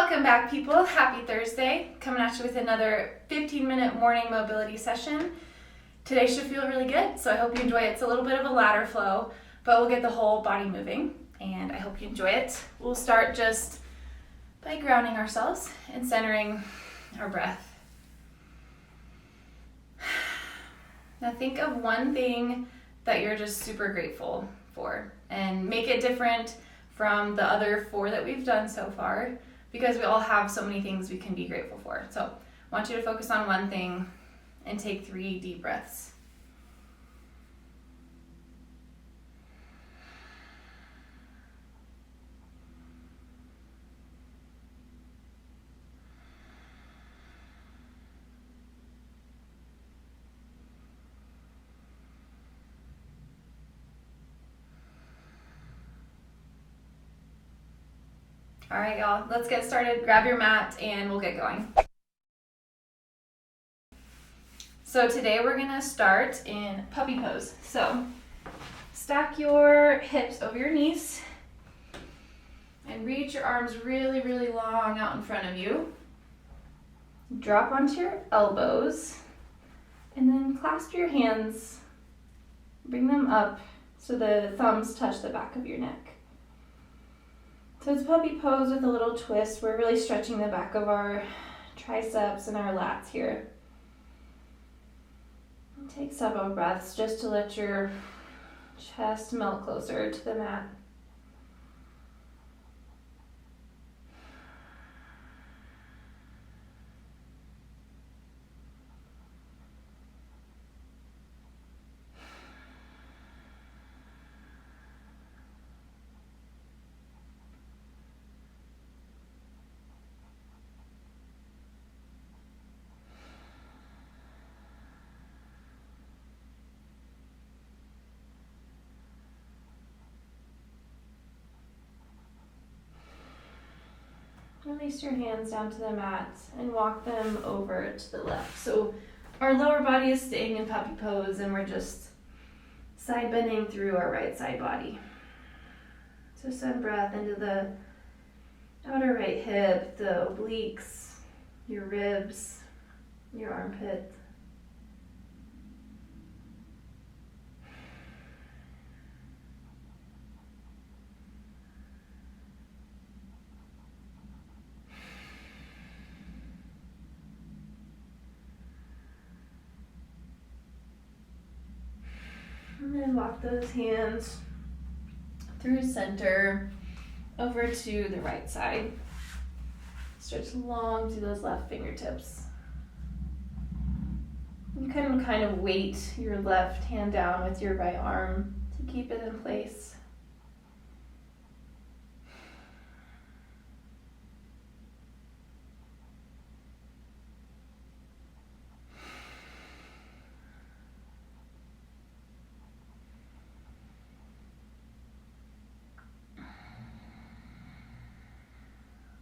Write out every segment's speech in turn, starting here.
Welcome back, people. Happy Thursday. Coming at you with another 15-minute morning mobility session. Today should feel really good, so I hope you enjoy it. It's a little bit of a ladder flow, but we'll get the whole body moving, and I hope you enjoy it. We'll start just by grounding ourselves and centering our breath. Now think of one thing that you're just super grateful for, and make it different from the other 4 that we've done so far, because we all have so many things we can be grateful for. So I want you to focus on one thing and take 3 deep breaths. All right, y'all, let's get started. Grab your mat and we'll get going. So today we're gonna start in puppy pose. So stack your hips over your knees and reach your arms really, really long out in front of you. Drop onto your elbows and then clasp your hands. Bring them up so the thumbs touch the back of your neck. So it's puppy pose with a little twist. We're really stretching the back of our triceps and our lats here. And take several breaths just to let your chest melt closer to the mat. Release your hands down to the mat and walk them over to the left. So our lower body is staying in puppy pose and we're just side bending through our right side body. So send breath into the outer right hip, the obliques, your ribs, your armpit. And then walk those hands through center over to the right side. Stretch long through those left fingertips. You can kind of weight your left hand down with your right arm to keep it in place.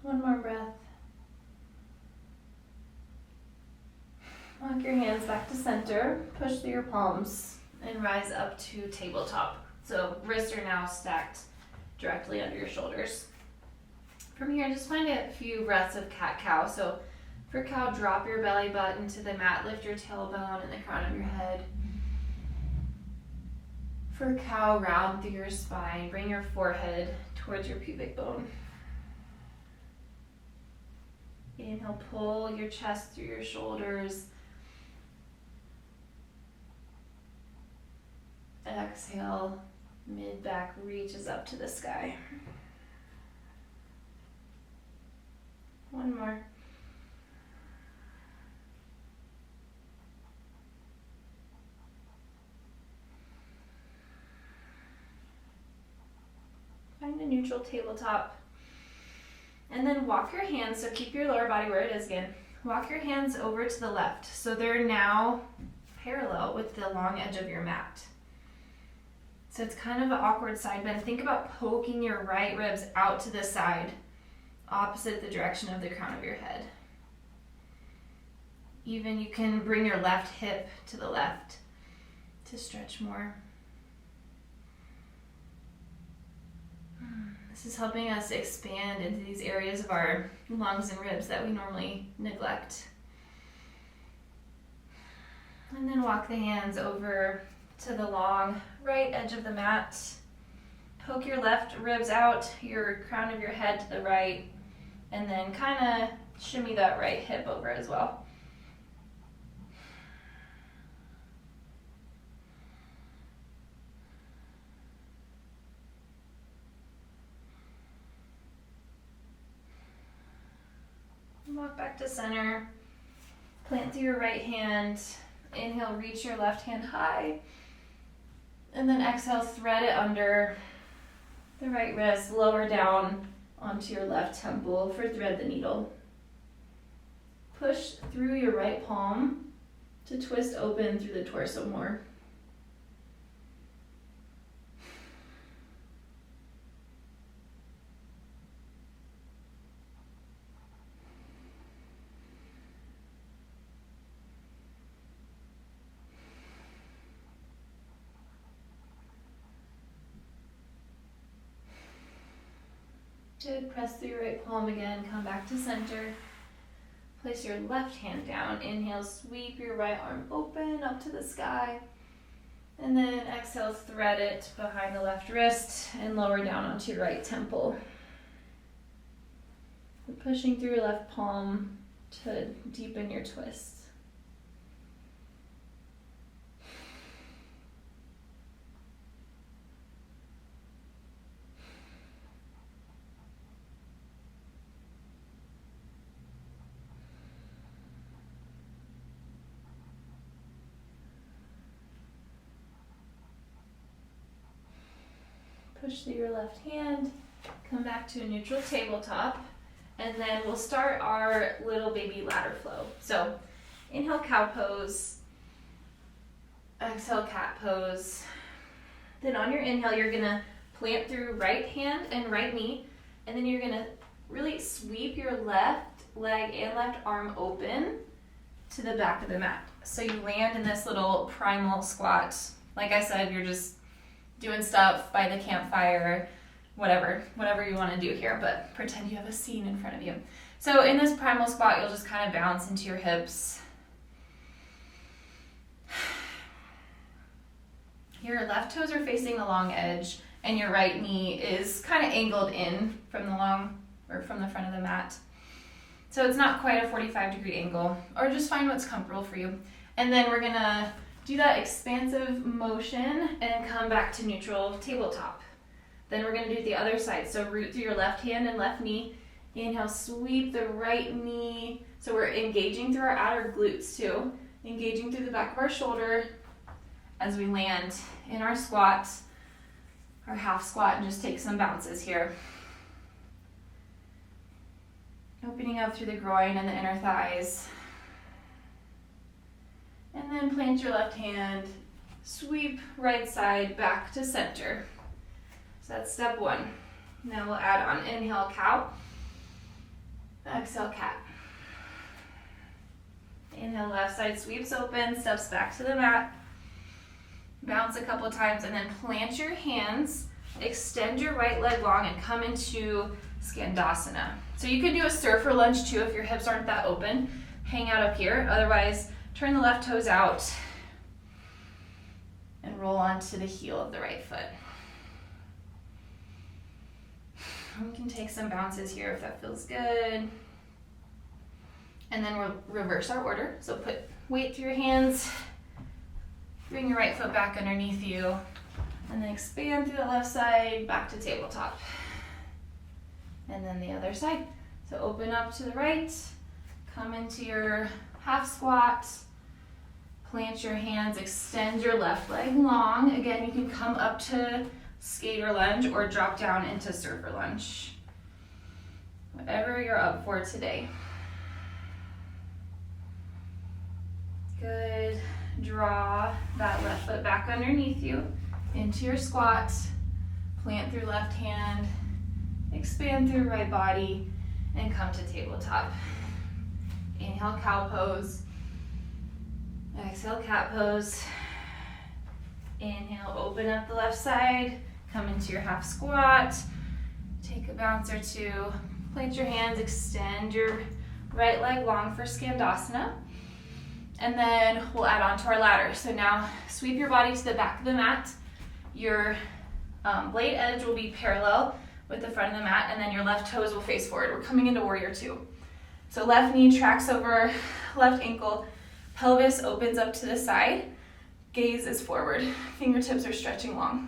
One more breath. Walk your hands back to center, push through your palms, and rise up to tabletop. So wrists are now stacked directly under your shoulders. From here, just find a few breaths of cat-cow. So for cow, drop your belly button to the mat, lift your tailbone and the crown of your head. For cow, round through your spine, bring your forehead towards your pubic bone. Inhale, pull your chest through your shoulders. Exhale, mid-back reaches up to the sky. One more. Find a neutral tabletop. And then walk your hands, so keep your lower body where it is again. Walk your hands over to the left. So they're now parallel with the long edge of your mat. So it's kind of an awkward side bend. Think about poking your right ribs out to the side, opposite the direction of the crown of your head. Even you can bring your left hip to the left to stretch more. This is helping us expand into these areas of our lungs and ribs that we normally neglect. And then walk the hands over to the long right edge of the mat. Poke your left ribs out, your crown of your head to the right, and then kind of shimmy that right hip over as well. Walk back to center. Plant through your right hand. Inhale, reach your left hand high. And then exhale, thread it under the right wrist, lower down onto your left temple for thread the needle. Push through your right palm to twist open through the torso more. Good. Press through your right palm again. Come back to center. Place your left hand down. Inhale, sweep your right arm open up to the sky. And then exhale, thread it behind the left wrist and lower down onto your right temple. We're pushing through your left palm to deepen your twist. Push through your left hand, come back to a neutral tabletop, and then we'll start our little baby ladder flow. So inhale, cow pose, exhale, cat pose. Then on your inhale, you're gonna plant through right hand and right knee, and then you're gonna really sweep your left leg and left arm open to the back of the mat. So you land in this little primal squat. Like I said, you're just doing stuff by the campfire, whatever you want to do here, but pretend you have a scene in front of you. So in this primal squat, you'll just kind of bounce into your hips. Your left toes are facing the long edge, and your right knee is kind of angled in from the front of the mat. So it's not quite a 45-degree angle, or just find what's comfortable for you. And then we're gonna do that expansive motion and come back to neutral tabletop. Then we're gonna do the other side. So root through your left hand and left knee. Inhale, sweep the right knee. So we're engaging through our outer glutes too. Engaging through the back of our shoulder as we land in our squat, our half squat, and just take some bounces here. Opening up through the groin and the inner thighs. And then plant your left hand, sweep right side back to center. So that's step one. Now we'll add on inhale, cow. Exhale, cat. Inhale, left side sweeps open, steps back to the mat. Bounce a couple times and then plant your hands, extend your right leg long and come into Skandasana. So you could do a surfer lunge too if your hips aren't that open. Hang out up here. Otherwise, turn the left toes out and roll onto the heel of the right foot. We can take some bounces here if that feels good. And then we'll reverse our order. So put weight through your hands, bring your right foot back underneath you, and then expand through the left side, back to tabletop. And then the other side. So open up to the right, come into your half squat, plant your hands, extend your left leg long. Again, you can come up to skater lunge or drop down into surfer lunge. Whatever you're up for today. Good. Draw that left foot back underneath you into your squat. Plant through left hand, expand through right body, and come to tabletop. Inhale, cow pose. Exhale, cat pose. Inhale, open up the left side, come into your half squat. Take a bounce or two. Plant your hands, extend your right leg long for Skandasana. And then we'll add on to our ladder. So now sweep your body to the back of the mat. Your blade edge will be parallel with the front of the mat, and then your left toes will face forward. We're coming into warrior two. So left knee tracks over left ankle, pelvis opens up to the side, gaze is forward, fingertips are stretching long.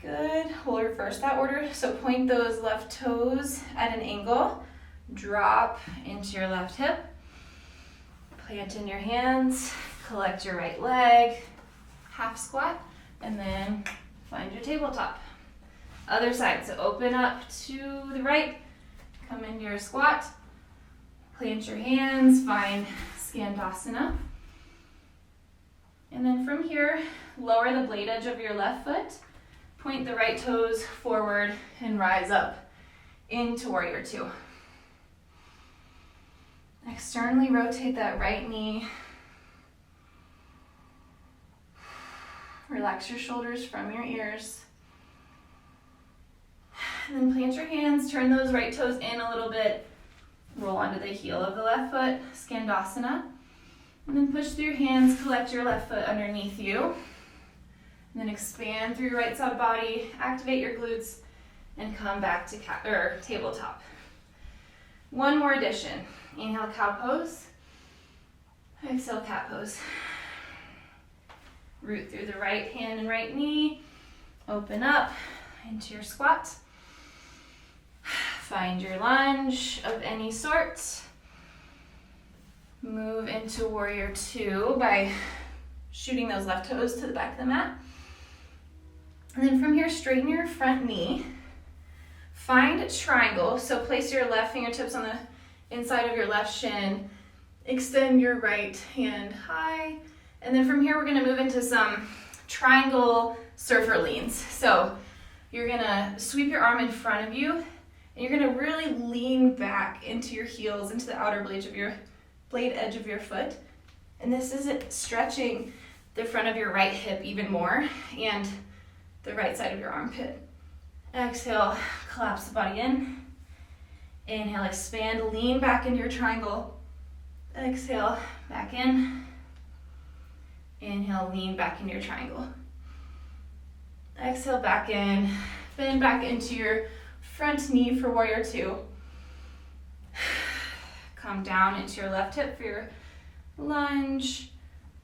Good, we'll reverse that order. So point those left toes at an angle, drop into your left hip, plant in your hands, collect your right leg, half squat, and then find your tabletop. Other side, so open up to the right, come into your squat, plant your hands, find Skandasana. And then from here, lower the blade edge of your left foot, point the right toes forward and rise up into warrior two. Externally rotate that right knee. Relax your shoulders from your ears. And then plant your hands, turn those right toes in a little bit, roll onto the heel of the left foot, Skandasana. And then push through your hands, collect your left foot underneath you. And then expand through your right side body, activate your glutes, and come back to tabletop. One more addition. Inhale, cow pose. Exhale, cat pose. Root through the right hand and right knee. Open up into your squat. Find your lunge of any sort. Move into warrior two by shooting those left toes to the back of the mat. And then from here, straighten your front knee. Find a triangle. So place your left fingertips on the inside of your left shin. Extend your right hand high. And then from here, we're gonna move into some triangle surfer leans. So you're gonna sweep your arm in front of you, and you're gonna really lean back into your heels, into the outer blade edge of your foot. And this is it, stretching the front of your right hip even more, and the right side of your armpit. Exhale, collapse the body in. Inhale, expand, lean back into your triangle. Exhale, back in. Inhale, lean back into your triangle. Exhale, back in. Bend back into your front knee for warrior two. Come down into your left hip for your lunge.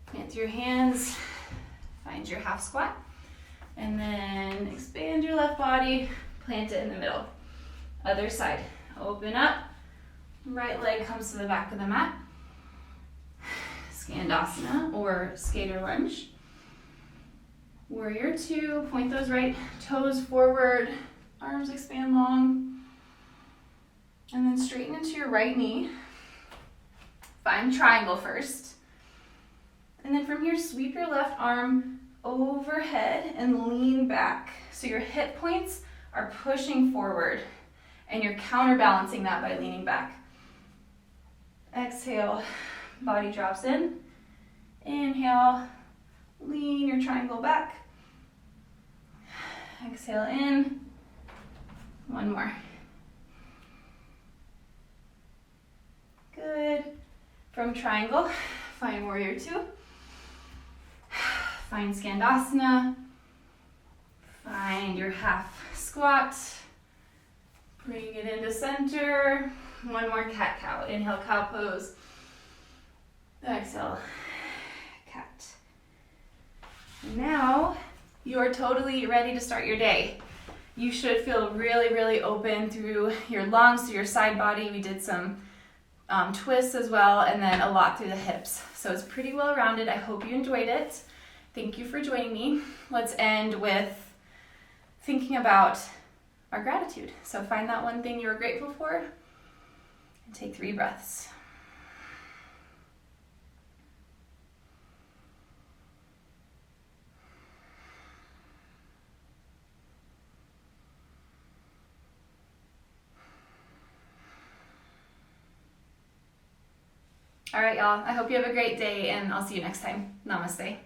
Plant through your hands. Find your half squat. And then expand your left body. Plant it in the middle. Other side. Open up. Right leg comes to the back of the mat. Skandasana or skater lunge. Warrior two, point those right toes forward, arms expand long. And then straighten into your right knee. Find triangle first. And then from here, sweep your left arm overhead and lean back. So your hip points are pushing forward and you're counterbalancing that by leaning back. Exhale. Body drops in. Inhale, lean your triangle back. Exhale in. One more. Good. From triangle, find warrior two. Find Skandasana. Find your half squat. Bring it into center. One more cat-cow. Inhale, cow pose. Exhale, cat. Now you're totally ready to start your day. You should feel really, really open through your lungs, through your side body. We did some twists as well, and then a lot through the hips. So it's pretty well rounded. I hope you enjoyed it. Thank you for joining me. Let's end with thinking about our gratitude. So find that one thing you were grateful for and take 3 breaths. All right, y'all. I hope you have a great day, and I'll see you next time. Namaste.